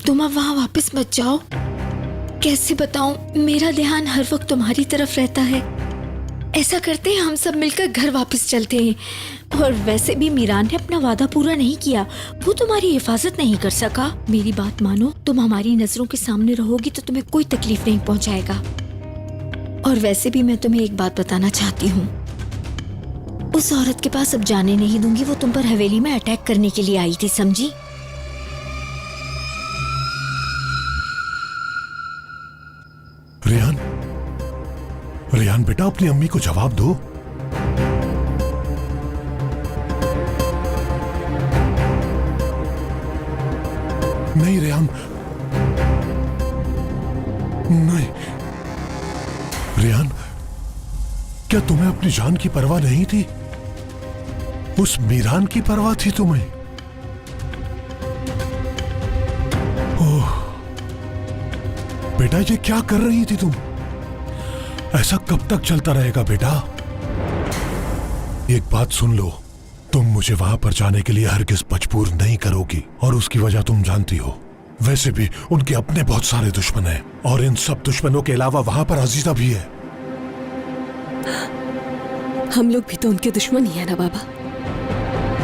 तुम अब वहाँ वापस मत जाओ। कैसे बताऊं, मेरा ध्यान हर वक्त तुम्हारी तरफ रहता है। ऐसा करते हैं हम सब मिलकर घर वापस चलते हैं। और वैसे भी मीरान ने अपना वादा पूरा नहीं किया, वो तुम्हारी हिफाजत नहीं कर सका। मेरी बात मानो, तुम हमारी नजरों के सामने रहोगी तो तुम्हें कोई तकलीफ नहीं पहुंचाएगा। और वैसे भी मैं तुम्हें एक बात बताना चाहती हूँ, उस औरत के पास अब जाने नहीं दूंगी। वो तुम पर हवेली में अटैक करने के लिए आई थी, समझी? रेहान, रेहान बेटा, अपनी अम्मी को जवाब दो। नहीं रेहान, नहीं। रेहान, क्या तुम्हें अपनी जान की परवाह नहीं थी? उस मीरान की परवाह थी तुम्हें? ओह बेटा, ये क्या कर रही थी तुम? ऐसा कब तक चलता रहेगा बेटा? एक बात सुन लो, तुम मुझे वहां पर जाने के लिए हरगिज मजबूर नहीं करोगी, और उसकी वजह तुम जानती हो। वैसे भी उनके अपने बहुत सारे दुश्मन हैं, और इन सब दुश्मनों के अलावा वहां पर अजीजा भी है। हम लोग भी तो उनके दुश्मन ही है ना बाबा।